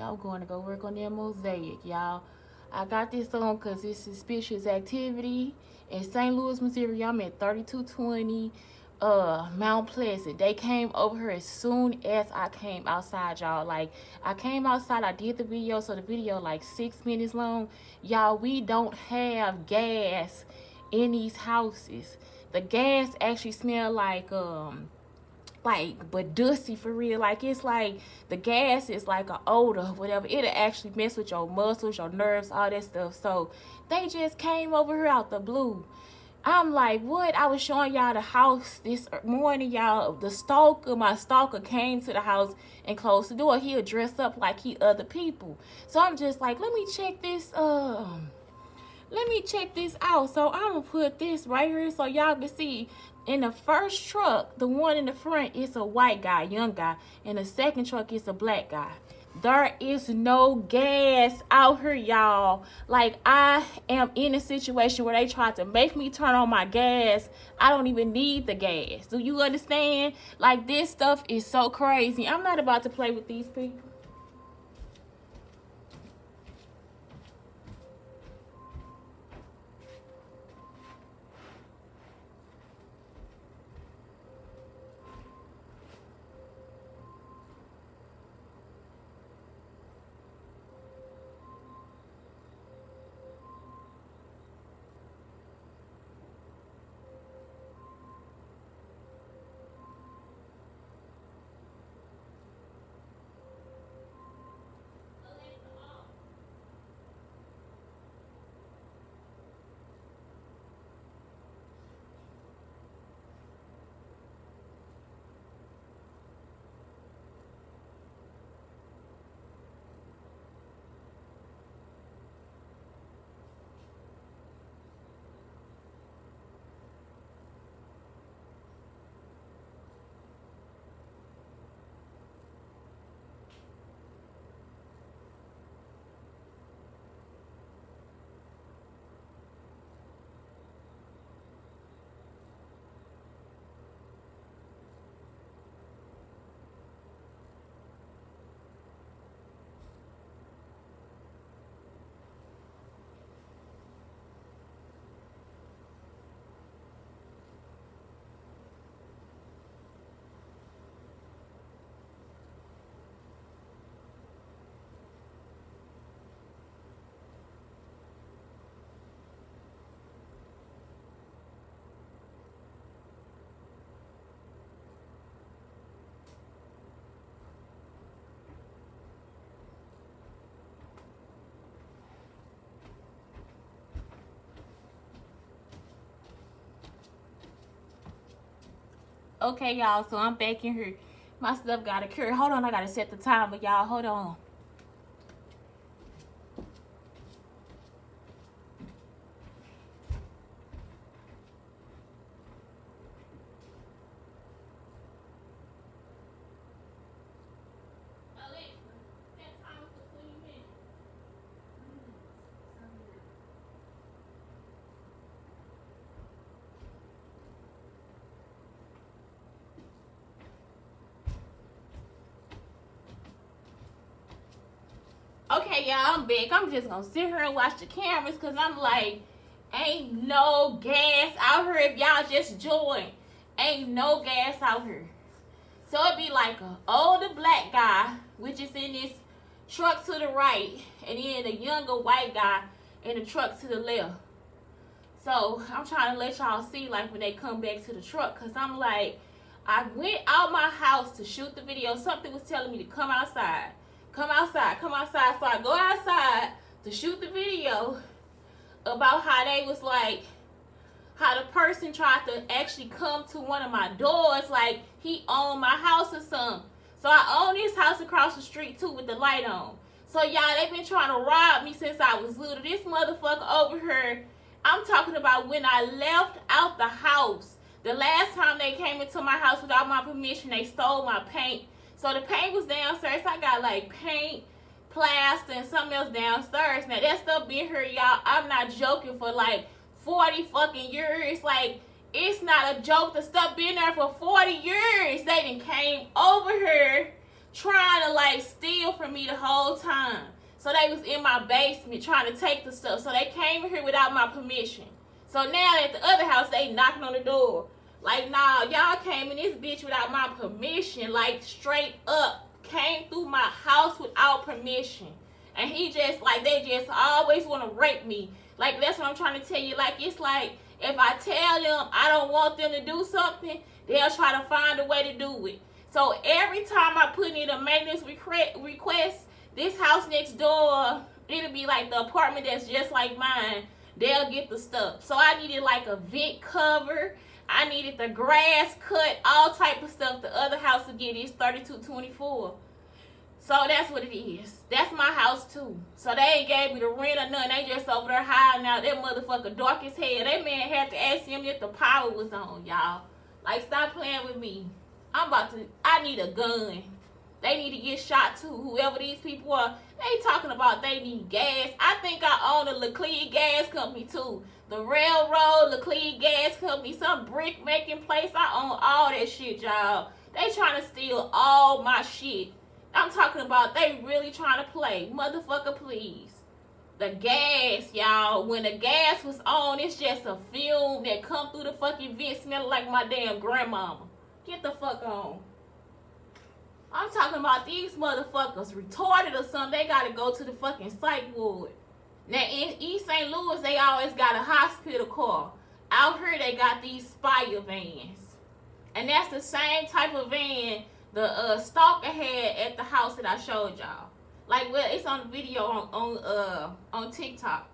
I'm going to go work on that mosaic, y'all. I got this on because it's suspicious activity in St. Louis, Missouri. I'm at 3220 Mount Pleasant. They came over here as soon as I came outside, y'all. Like, I came outside, I did the video, so the video like 6 minutes long. Y'all, we don't have gas in these houses. The gas actually smell but dusty for real. Like, it's like the gas is like a odor, whatever. It'll actually mess with your muscles, your nerves, all that stuff. So they just came over here out the blue. I'm like, what? I was showing y'all the house this morning, y'all. My stalker came to the house and closed the door. He'll dress up like he other people. So I'm just like, let me check this out. So I'm gonna put this right here so y'all can see. In the first truck, the one in the front is a white guy, young guy. And the second truck is a black guy. There is no gas out here, y'all. Like, I am in a situation where they tried to make me turn on my gas. I don't even need the gas. Do you understand? Like, this stuff is so crazy. I'm not about to play with these people. Okay, y'all, so I'm back in here. My stuff got to cure. Hold on, I got to set the timer, y'all. Hold on. Okay, y'all, I'm back. I'm just gonna sit here and watch the cameras because I'm like, ain't no gas out here. If y'all just joined, ain't no gas out here. So it'd be like an older black guy, which is in this truck to the right, and then a younger white guy in the truck to the left. So I'm trying to let y'all see, like, when they come back to the truck, because I'm like, I went out my house to shoot the video. Something was telling me to come outside. Come outside, come outside. So I go outside to shoot the video about how they was like, how the person tried to actually come to one of my doors, like he owned my house or something. So I own this house across the street too with the light on. So y'all, they been trying to rob me since I was little. This motherfucker over here, I'm talking about when I left out the house. The last time they came into my house without my permission, they stole my paint. So the paint was downstairs. I got like paint, plaster, and something else downstairs. Now that stuff been here, y'all. I'm not joking, for like 40 fucking years. Like, it's not a joke. The stuff been there for 40 years. They done came over here trying to like steal from me the whole time. So they was in my basement trying to take the stuff. So they came in here without my permission. So now at the other house, they knocking on the door. Like, nah, y'all came in this bitch without my permission. Like, straight up. Came through my house without permission. And he just, like, they just always want to rape me. Like, that's what I'm trying to tell you. Like, it's like, if I tell them I don't want them to do something, they'll try to find a way to do it. So every time I put in a maintenance request, this house next door, it'll be like the apartment that's just like mine. They'll get the stuff. So I needed like a vent cover. I needed the grass cut, all type of stuff. The other house will get is 3224. So that's what it is. That's my house too. So they ain't gave me the rent or nothing. They just over there hiding out. That motherfucker dark as hell. That man had to ask him if the power was on, y'all. Like, stop playing with me. I need a gun. They need to get shot too. Whoever these people are, they talking about they need gas. I think I own a Laclede Gas Company too. The railroad, Laclede Gas Company, some brick making place. I own all that shit, y'all. They trying to steal all my shit. I'm talking about they really trying to play. Motherfucker, please. The gas, y'all. When the gas was on, it's just a fume that come through the fucking vent smelling like my damn grandmama. Get the fuck on. I'm talking about these motherfuckers retarded or something. They gotta go to the fucking psych ward. Now in East St. Louis, they always got a hospital car. Out here, they got these Spire vans, and that's the same type of van the stalker had at the house that I showed y'all. Like, well, it's on the video on TikTok.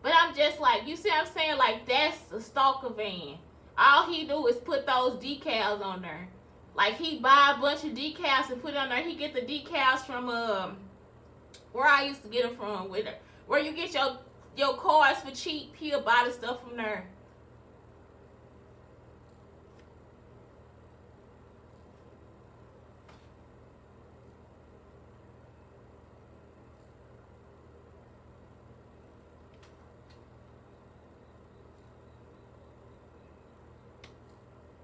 But I'm just like, you see what I'm saying? Like, that's the stalker van. All he do is put those decals on there. Like, he buy a bunch of decals and put it on there. He get the decals from where I used to get them from, where you get your cars for cheap. He'll buy the stuff from there.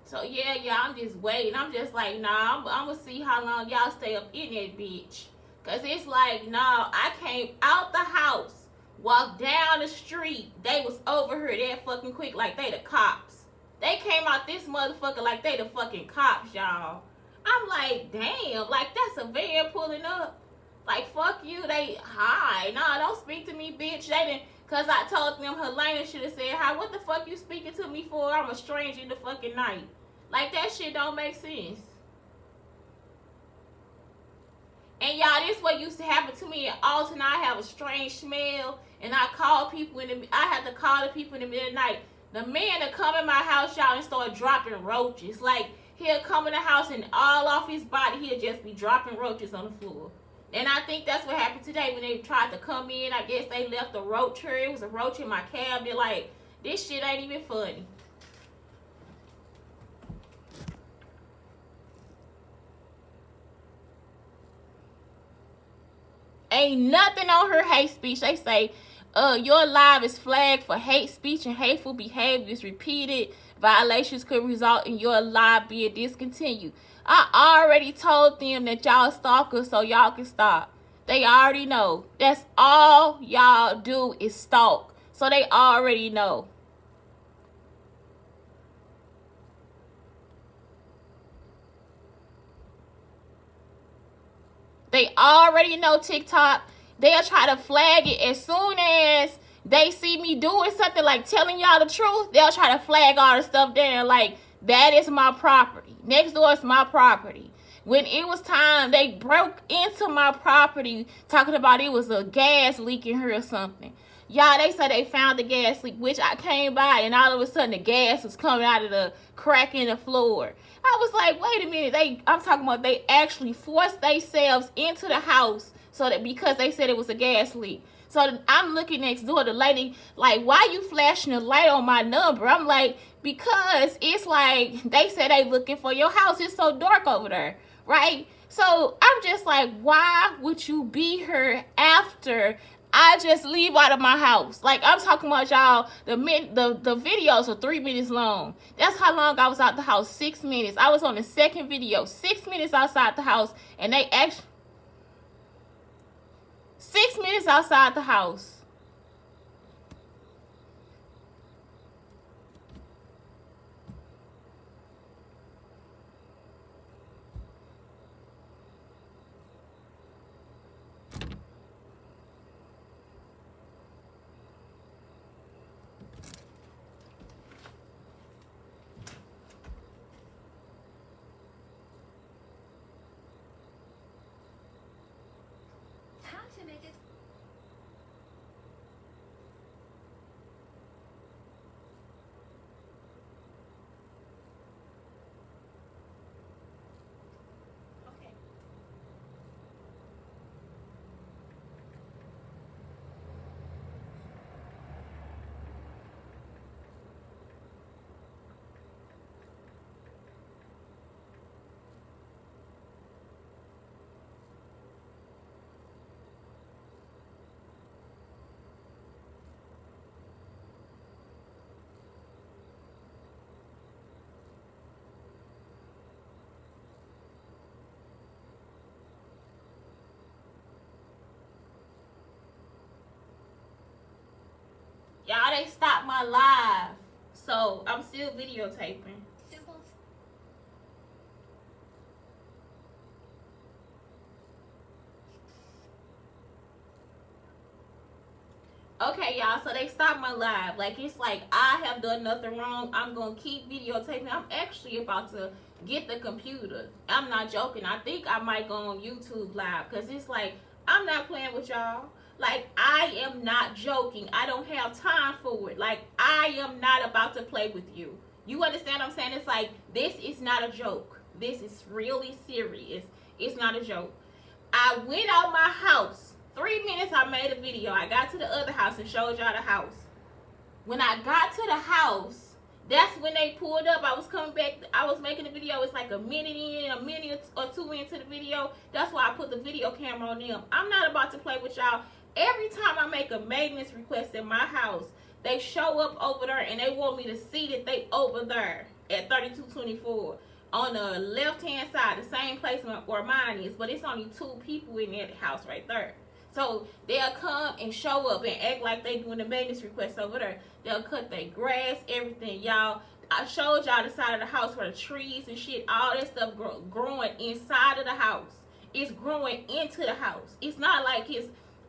So yeah, I'm just waiting. I'm just like, nah, I'm gonna see how long y'all stay up in that bitch. Cause it's like, nah, I came out the house, walked down the street. They was over here that fucking quick, like they the cops. They came out this motherfucker like they the fucking cops, y'all. I'm like, damn, like that's a van pulling up. Like, fuck you, they hi. Nah, don't speak to me, bitch. They didn't. Cause I told them Helena should have said, hi, what the fuck you speaking to me for? I'm a stranger in the fucking night. Like, that shit don't make sense. And y'all, this what used to happen to me in Alton. I have a strange smell, and I call people I had to call the people in the middle of the night. The man that come in my house, y'all, and start dropping roaches. Like, he'll come in the house and all off his body, he'll just be dropping roaches on the floor. And I think that's what happened today when they tried to come in. I guess they left a roach here. It was a roach in my cabinet. Like, this shit ain't even funny. Ain't nothing on her hate speech. They say, your live is flagged for hate speech and hateful behaviors. Repeated violations could result in your live being discontinued. I already told them that y'all stalkers so y'all can stop. They already know. That's all y'all do is stalk. So they already know. They already know TikTok. They'll try to flag it as soon as they see me doing something like telling y'all the truth. They'll try to flag all the stuff down like, that is my property. Next door is my property. When it was time, they broke into my property talking about it was a gas leak in here or something. Y'all, they said they found the gas leak, which I came by and all of a sudden the gas was coming out of the crack in the floor. I was like, wait a minute. I'm talking about they actually forced themselves into the house so that because they said it was a gas leak. So I'm looking next door. The lady, like, why you flashing a light on my number? I'm like, because it's like they said they looking for your house. It's so dark over there, right? So I'm just like, why would you be here after I just leave out of my house? Like, I'm talking about, y'all, the videos are 3 minutes long. That's how long I was out the house, 6 minutes. I was on the second video, 6 minutes outside the house, and they actually 6 minutes outside the house. How to make it. Okay. Y'all, they stopped my live. So I'm still videotaping. Simple. Okay, y'all, so they stopped my live. Like, it's like I have done nothing wrong. I'm gonna keep videotaping. I'm actually about to get the computer. I'm not joking. I think I might go on YouTube live because it's like I'm not playing with y'all. Like, I am not joking. I don't have time for it. Like, I am not about to play with you. You understand what I'm saying? It's like, this is not a joke. This is really serious. It's not a joke. I went out my house. 3 minutes I made a video. I got to the other house and showed y'all the house. When I got to the house, that's when they pulled up. I was coming back. I was making the video. It's like a minute or two into the video. That's why I put the video camera on them. I'm not about to play with y'all. Every time I make a maintenance request in my house, they show up over there and they want me to see that they over there at 3224 on the left hand side, the same place where mine is, but it's only 2 people in that house right there. So they'll come and show up and act like they doing the maintenance request over there. They'll cut their grass, everything, y'all. I showed y'all the side of the house where the trees and shit, all that stuff growing inside of the house. It's growing into the house. It's not like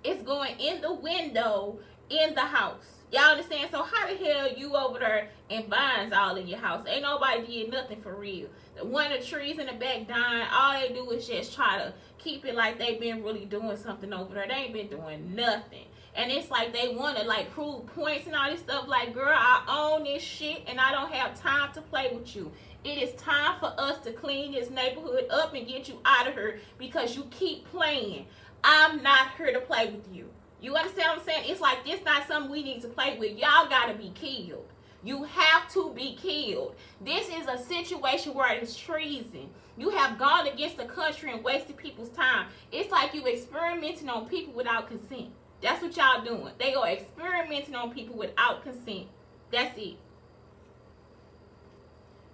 it's going in the window in the house. Y'all understand? So how the hell you over there and vines all in your house? Ain't nobody did nothing for real. One of the trees in the back dying. All they do is just try to keep it like they been really doing something over there. They ain't been doing nothing. And it's like they want to like prove points and all this stuff. Like, girl, I own this shit and I don't have time to play with you. It is time for us to clean this neighborhood up and get you out of here because you keep playing. I'm not here to play with you. You understand what I'm saying? It's like this not something we need to play with. Y'all gotta be killed. You have to be killed. This is a situation where it's treason. You have gone against the country and wasted people's time. It's like you experimenting on people without consent. That's what y'all doing. They are experimenting on people without consent. That's it.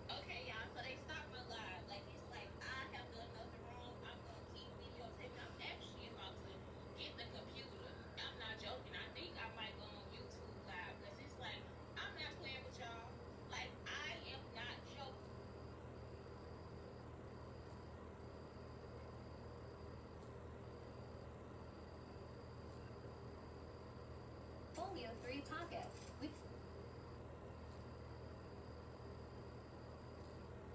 Okay, y'all, so they stopped my live. Like, it's like I have done nothing wrong. I'm gonna keep videotaping. I'm actually about to get the computer. I'm not joking. I think I might go on YouTube live because it's like I'm not playing with y'all. Like, I am not joking. Folio 3 pocket. With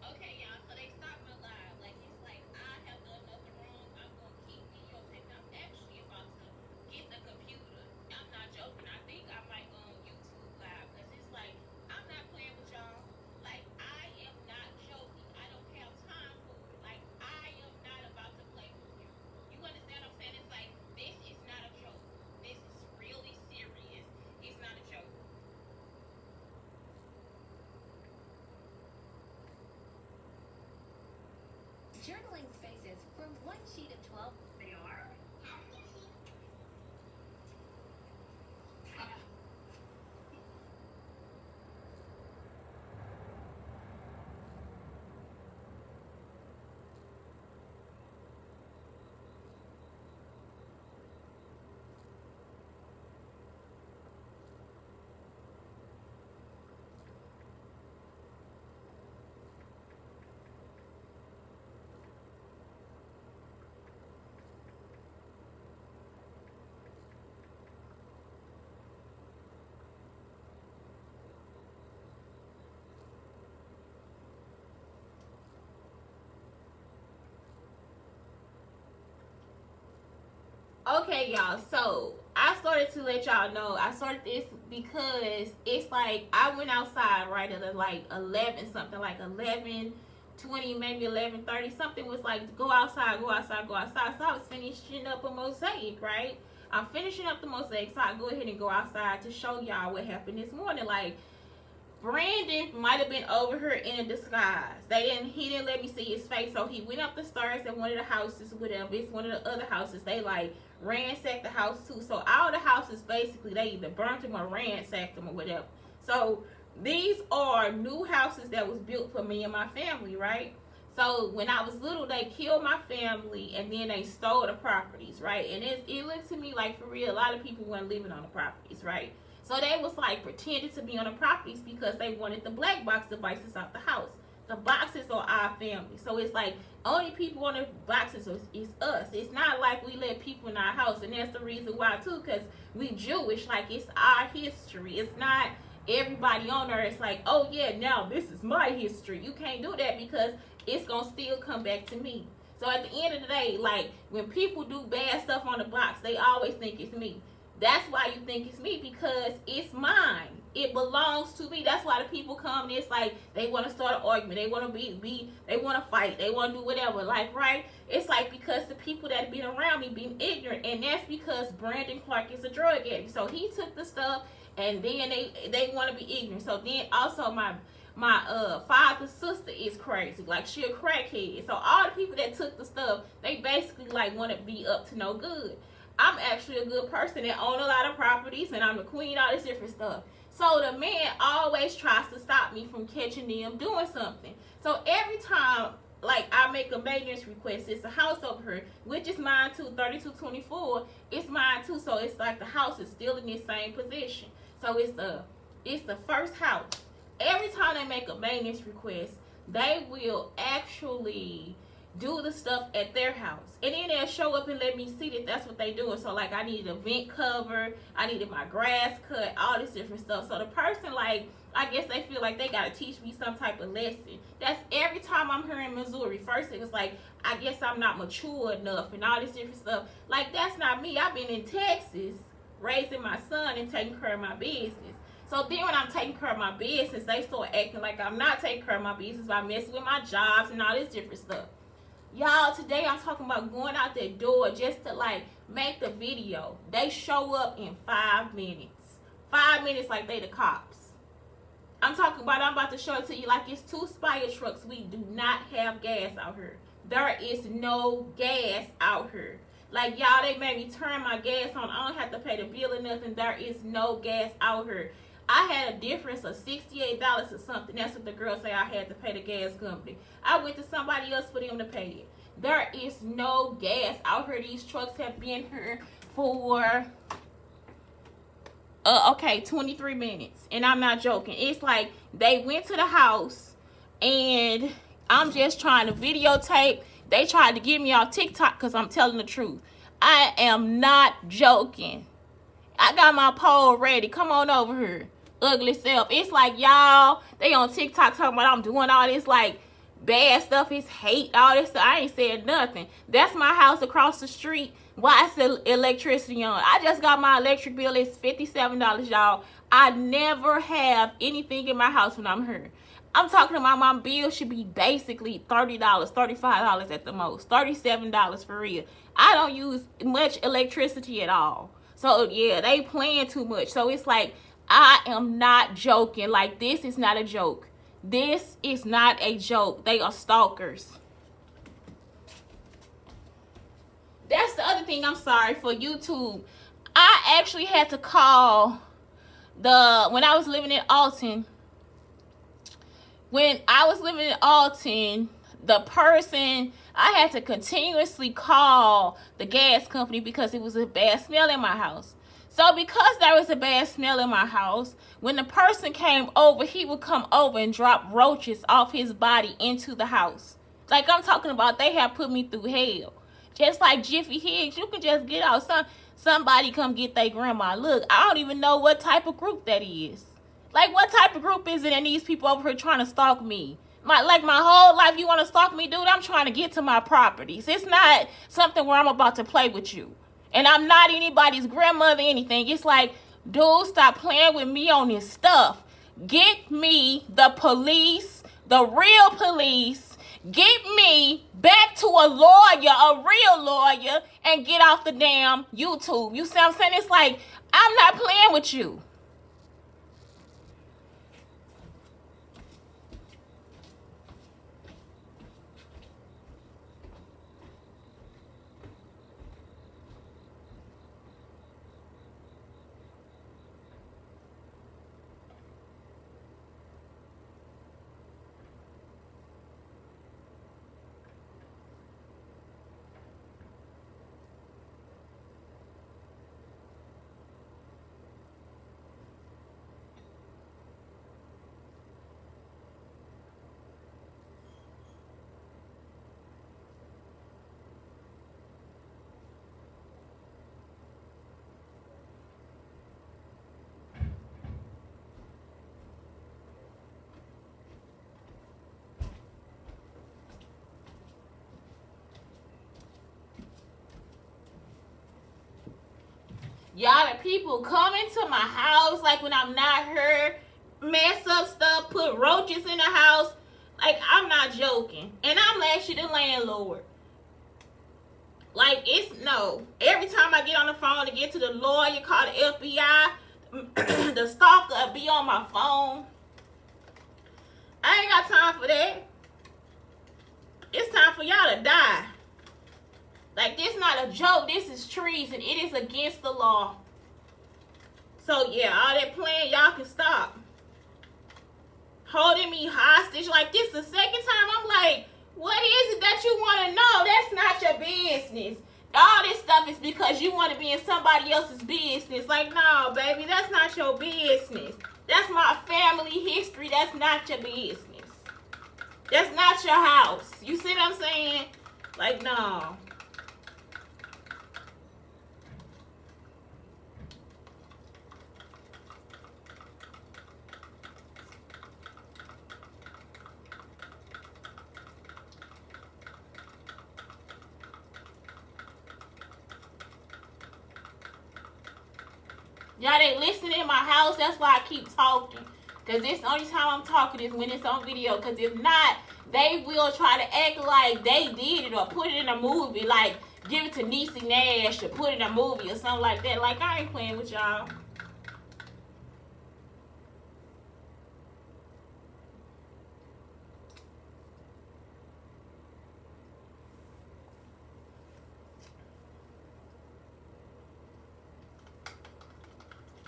Okay, y'all, so they stopped my live. Like, it's like I have done nothing wrong. I'm gonna keep videotaping. I'm actually about to get the computer. I'm not joking. I think I might go on YouTube live because it's like I'm not playing with y'all. Like, I am not joking. I don't have time for it. Like, I am not about to play with you. You understand what I'm saying? It's like this is not a joke. This is really serious. It's not a joke. journaling spaces from one sheet of 12. They are. Okay, y'all. So I started to let y'all know. I started this because it's like I went outside right at like 11 something, like 11:20, maybe 11:30. Something was like go outside, go outside, go outside. So I was finishing up a mosaic, right? I'm finishing up the mosaic, so I go ahead and go outside to show y'all what happened this morning. Like Brandon might have been over here in a disguise. He didn't let me see his face, so he went up the stairs at one of the houses, whatever. It's one of the other houses. They like ransacked the house too. So all the houses basically they either burnt them or ransacked them or whatever. So these are new houses that was built for me and my family, right? So when I was little, they killed my family and then they stole the properties, right? And it looked to me like for real, a lot of people weren't living on the properties, right? So they was like pretending to be on the properties because they wanted the black box devices out the house. The boxes are our family. So it's like only people on the boxes is us. It's not like we let people in our house. And that's the reason why too, because we Jewish. Like it's our history. It's not everybody on there. It's like, oh yeah, now this is my history. You can't do that because it's going to still come back to me. So at the end of the day, like when people do bad stuff on the box, they always think it's me. That's why you think it's me, because it's mine. It belongs to me. That's why the people come and it's like they want to start an argument. They want to they want to fight. They want to do whatever. Like, right? It's like because the people that have been around me being ignorant. And that's because Brandon Clark is a drug addict. So he took the stuff and then they want to be ignorant. So then also my father's sister is crazy. Like she a crackhead. So all the people that took the stuff, they basically like want to be up to no good. I'm actually a good person that own a lot of properties and I'm the queen, all this different stuff. So the man always tries to stop me from catching them doing something. So every time like I make a maintenance request, it's a house over here, which is mine too, 3224, it's mine too. So it's like the house is still in this same position. So it's the first house. Every time they make a maintenance request, they will actually do the stuff at their house. And then they'll show up and let me see that that's what they doing. So like I needed a vent cover, I needed my grass cut, all this different stuff. So the person like, I guess they feel like they gotta teach me some type of lesson. That's every time I'm here in Missouri. First it was like, I guess I'm not mature enough and all this different stuff. Like that's not me. I've been in Texas raising my son and taking care of my business. So then when I'm taking care of my business, they start acting like I'm not taking care of my business by messing with my jobs and all this different stuff. Y'all, today I'm talking about going out that door just to like make the video. They show up in 5 minutes. 5 minutes like they the cops. I'm about to show it to you like it's 2 Spire trucks. We do not have gas out here. There is no gas out here. Like y'all, they made me turn my gas on. I don't have to pay the bill or nothing. There is no gas out here. I had a difference of $68 or something. That's what the girl say I had to pay the gas company. I went to somebody else for them to pay it. There is no gas out here. These trucks have been here for 23 minutes. And I'm not joking. It's like they went to the house and I'm just trying to videotape. They tried to get me off TikTok because I'm telling the truth. I am not joking. I got my pole ready. Come on over here. Ugly self. It's like y'all, they on TikTok talking about I'm doing all this like bad stuff. It's hate, all this stuff. I ain't said nothing. That's my house across the street. Why is the electricity on? I just got my electric bill. It's $57, y'all. I never have anything in my house when I'm here. I'm talking about my bill should be basically $30, $35 at the most. $37 for real. I don't use much electricity at all. So yeah, they playing too much. So it's like, I am not joking. Like, this is not a joke. This is not a joke. They are stalkers. That's the other thing. I'm sorry for YouTube. I actually had to call when I was living in Alton. When I was living in Alton, the person, I had to continuously call the gas company because it was a bad smell in my house. So because there was a bad smell in my house, when the person came over, he would come over and drop roaches off his body into the house. Like I'm talking about, they have put me through hell. Just like Jiffy Higgs, you can just get out. Somebody come get their grandma. Look, I don't even know what type of group that is. Like what type of group is it and these people over here trying to stalk me? My whole life you want to stalk me, dude? I'm trying to get to my properties. It's not something where I'm about to play with you. And I'm not anybody's grandmother, anything. It's like, dude, stop playing with me on this stuff. Get me the police, the real police. Get me back to a lawyer, a real lawyer, and get off the damn YouTube. You see what I'm saying? It's like, I'm not playing with you. Y'all, the people coming to my house, like when I'm not here, mess up stuff, put roaches in the house. Like, I'm not joking. And I'm actually the landlord. Like, it's no. Every time I get on the phone to get to the lawyer, call the FBI, the stalker be on my phone. I ain't got time for that. It's time for y'all to die. Like, this not a joke. This is treason. It is against the law. So, yeah, all that playing, y'all can stop. Holding me hostage. Like, this the second time I'm like, what is it that you want to know? That's not your business. All this stuff is because you want to be in somebody else's business. Like, no, baby, that's not your business. That's my family history. That's not your business. That's not your house. You see what I'm saying? Like, no. Y'all ain't listening in my house. That's why I keep talking. Because it's the only time I'm talking is when it's on video. Because if not, they will try to act like they did it or put it in a movie. Like, give it to Niecy Nash or put it in a movie or something like that. Like, I ain't playing with y'all.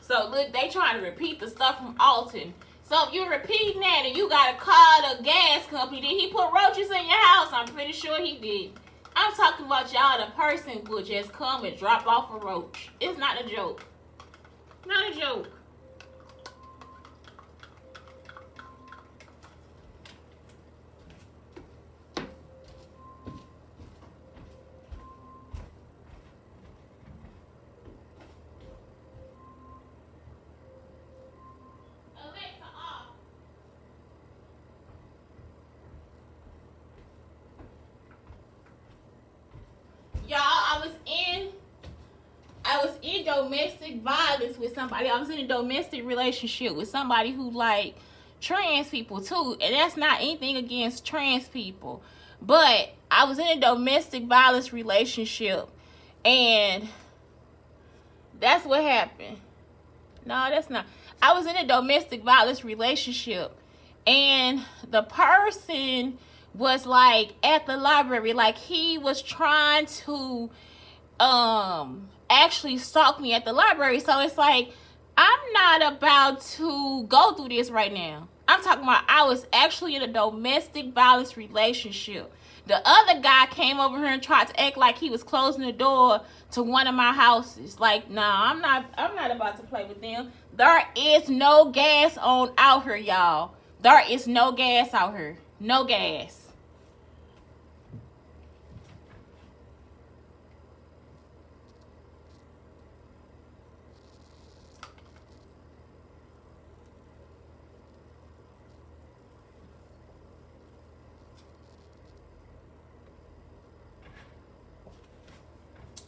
So, look, they trying to repeat the stuff from Alton. So, if you're repeating that and you got to call the gas company, did he put roaches in your house? I'm pretty sure he did. I'm talking about y'all, the person will just come and drop off a roach. It's not a joke. Not a joke. Y'all, I was in domestic violence with somebody. I was in a domestic relationship with somebody who like trans people too. And that's not anything against trans people. But I was in a domestic violence relationship and that's what happened. No, that's not. I was in a domestic violence relationship and the person was like at the library, like he was trying to actually stalk me at the library. So it's like, I'm not about to go through this right now. I'm talking about I was actually in a domestic violence relationship. The other guy came over here and tried to act like he was closing the door to one of my houses. Like, nah, I'm not about to play with them. There is no gas on out here, y'all. There is no gas out here. No gas.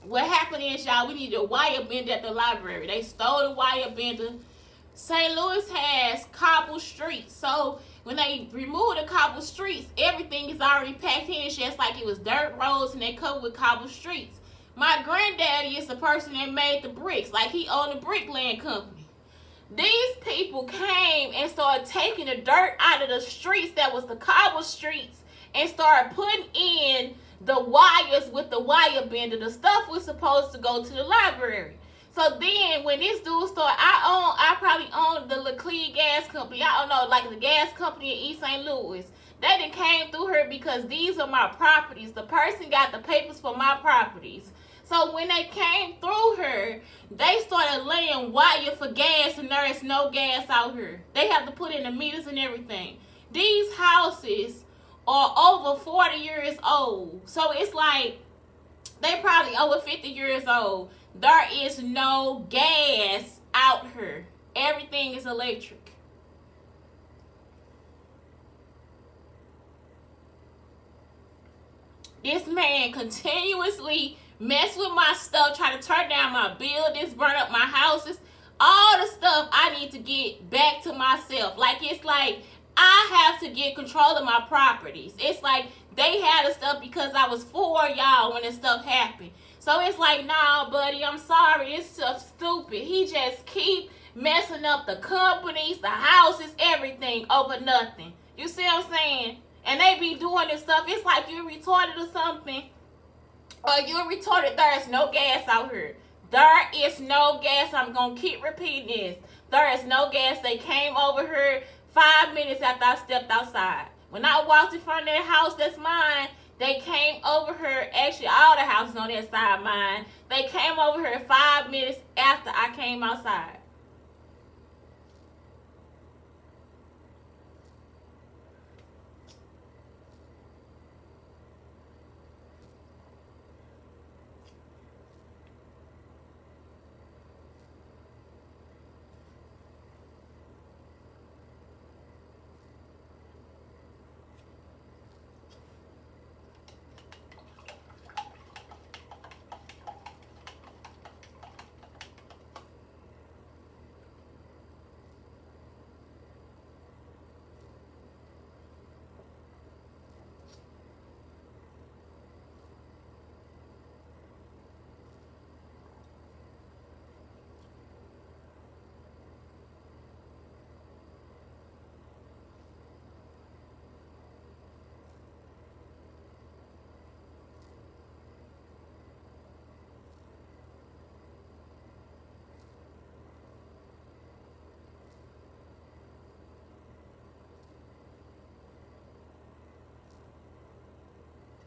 What happened is, y'all, we needed a wire bender at the library. They stole the wire bender. St. Louis has cobble streets, so when they remove the cobble streets, everything is already packed in. It's just like it was dirt roads and they covered with cobble streets. My granddaddy is the person that made the bricks, like he owned a bricklaying company. These people came and started taking the dirt out of the streets that was the cobble streets and started putting in the wires with the wire bender. The stuff was supposed to go to the library. So then when this dude started, I probably owned the Leclerc gas company. I don't know, like the gas company in East St. Louis. They done came through her because these are my properties. The person got the papers for my properties. So when they came through her, they started laying wire for gas, and there is no gas out here. They have to put in the meters and everything. These houses are over 40 years old. So it's like they probably over 50 years old. There is no gas out here. Everything is electric. This man continuously mess with my stuff, try to turn down my buildings, burn up my houses, all the stuff I need to get back to myself. Like, it's like I have to get control of my properties. It's like they had the stuff because I was for y'all when this stuff happened. So it's like, nah, buddy, I'm sorry. This stuff's stupid. He just keep messing up the companies, the houses, everything over nothing. You see what I'm saying? And they be doing this stuff. It's like you're retarded or something. Or you're retarded. There is no gas out here. There is no gas. I'm going to keep repeating this. There is no gas. They came over here 5 minutes after I stepped outside. When I walked in front of that house that's mine, they came over here. Actually, all the houses on that side mine. They came over here 5 minutes after I came outside.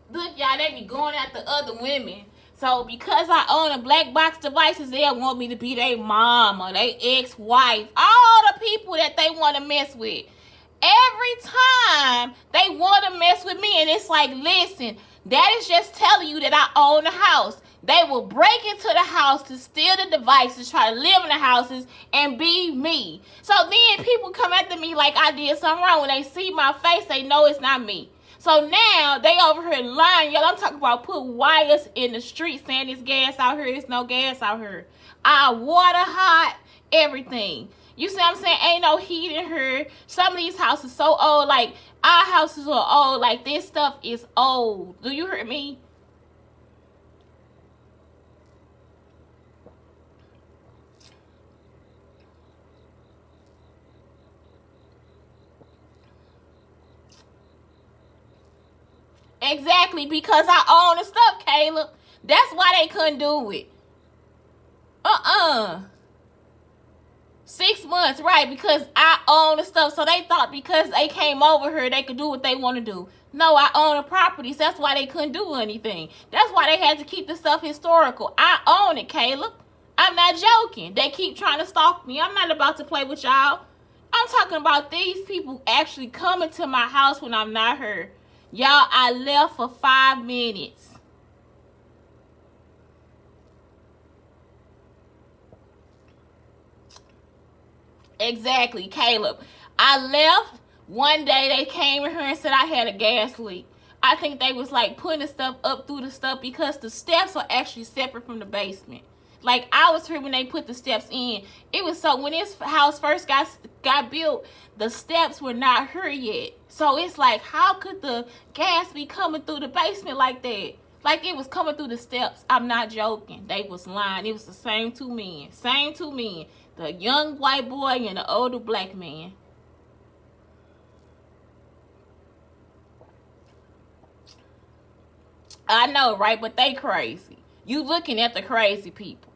Look, y'all, they be going after other women. So because I own a black box devices, they'll want me to be their mama, their ex-wife, all the people that they want to mess with. Every time they want to mess with me, and it's like, listen, that is just telling you that I own the house. They will break into the house to steal the devices, try to live in the houses, and be me. So then people come after me like I did something wrong. When they see my face, they know it's not me. So now they over here lying. Y'all, I'm talking about put wires in the street saying there's gas out here. There's no gas out here. Our water hot, everything. You see what I'm saying? Ain't no heat in here. Some of these houses so old. Like, our houses are old. Like, this stuff is old. Do you hear me? Exactly, because I own the stuff, Caleb. That's why they couldn't do it. 6 months, right, because I own the stuff. So they thought because they came over here, they could do what they want to do. No, I own the properties. That's why they couldn't do anything. That's why they had to keep the stuff historical. I own it, Caleb. I'm not joking. They keep trying to stalk me. I'm not about to play with y'all. I'm talking about these people actually coming to my house when I'm not here. Y'all, I left for 5 minutes. Exactly, Caleb. I left. One day they came in here and said I had a gas leak. I think they was like putting the stuff up through the stuff because the steps are actually separate from the basement. Like I was here when they put the steps in. It was so when this house first got built, the steps were not here yet. So it's like, how could the gas be coming through the basement like that? Like it was coming through the steps. I'm not joking. They was lying. It was the same two men. Same two men. The young white boy and the older black man. I know, right? But they crazy. You looking at the crazy people.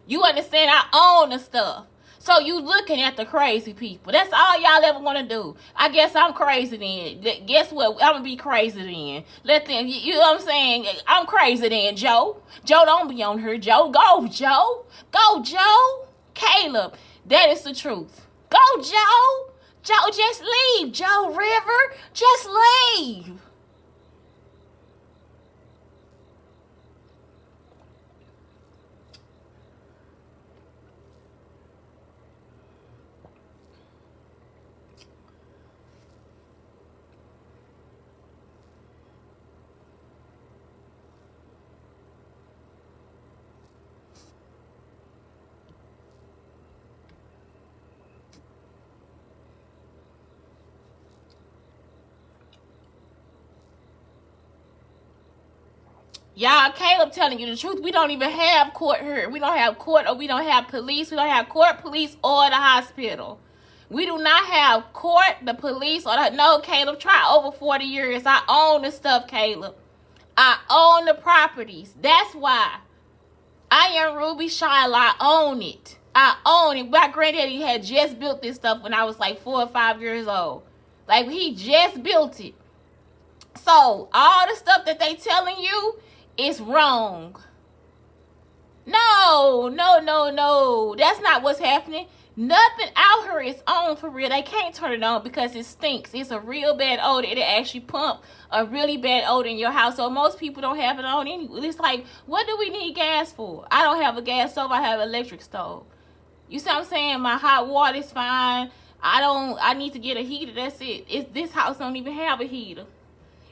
You understand? I own the stuff. So you looking at the crazy people. That's all y'all ever want to do. I guess I'm crazy then. Guess what? I'm going to be crazy then. Let them, you know what I'm saying? I'm crazy then, Joe. Joe, don't be on her, Joe. Go, Joe. Go, Joe. Caleb, that is the truth. Go, Joe. Joe, just leave. Joe River, just leave. Y'all, Caleb telling you the truth. We don't even have court here. We don't have court, or we don't have police. We don't have court, police, or the hospital. We do not have court, the police, or the... No, Caleb, try over 40 years. I own the stuff, Caleb. I own the properties. That's why. I am Ruby Shiloh. I own it. I own it. My granddaddy had just built this stuff when I was like 4 or 5 years old. Like, he just built it. So, all the stuff that they telling you is wrong. No. That's not what's happening. Nothing out here is on for real. They can't turn it on because it stinks. It's a real bad odor. It'll actually pump a really bad odor in your house. So most people don't have it on anyway. It's like, what do we need gas for? I don't have a gas stove. I have an electric stove. You see what I'm saying? My hot water is fine. I need to get a heater. That's it. This house don't even have a heater.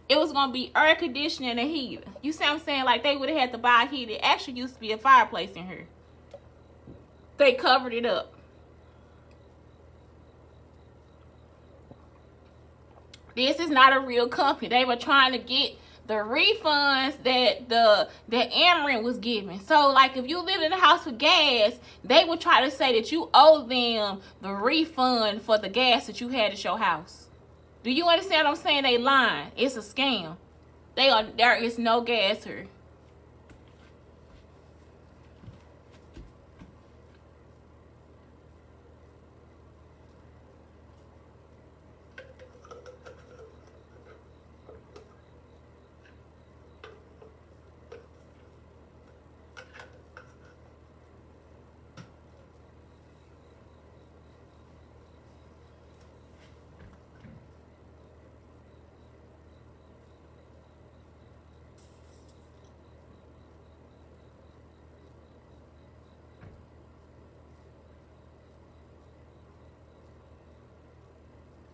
It was going to be air conditioning and a heater. You see what I'm saying? Like, they would have had to buy a heater. It actually used to be a fireplace in here. They covered it up. This is not a real company. They were trying to get the refunds that Ameren was giving. So, like, if you live in a house with gas, they would try to say that you owe them the refund for the gas that you had at your house. Do you understand what I'm saying? They lying. It's a scam. There is no gas here.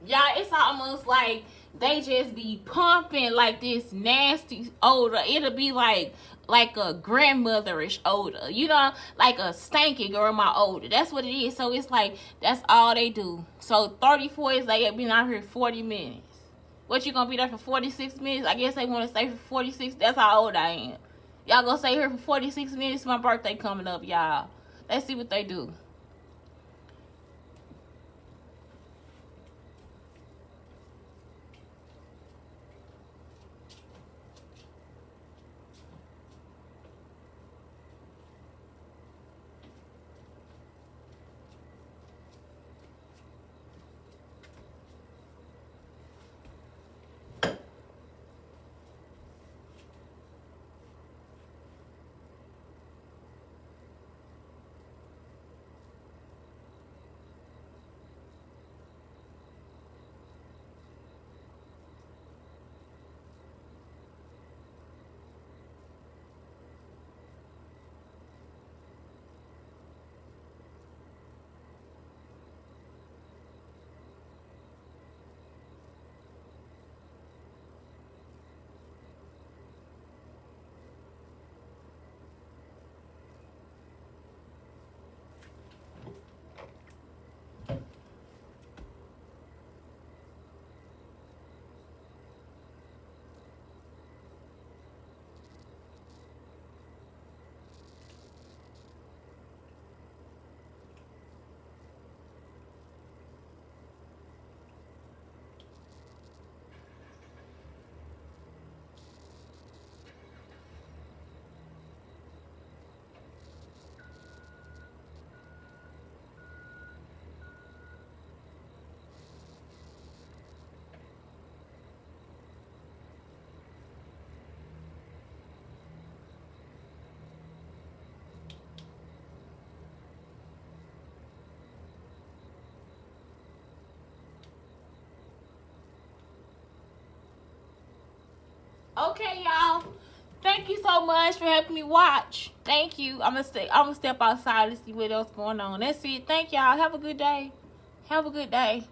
Y'all, it's almost like they just be pumping like this nasty odor. It'll be like a grandmotherish odor, you know, like a stanky grandma odor. That's what it is. So it's like that's all they do. So 34 is they been out here 40 minutes. What, you gonna be there for 46 minutes? I guess they want to stay for 46. That's how old I am. Y'all gonna stay here for 46 minutes? My birthday coming up, y'all. Let's see what they do. Okay, y'all. Thank you so much for helping me watch. Thank you. I'm gonna step outside to see what else going on. That's it. Thank y'all. Have a good day. Have a good day.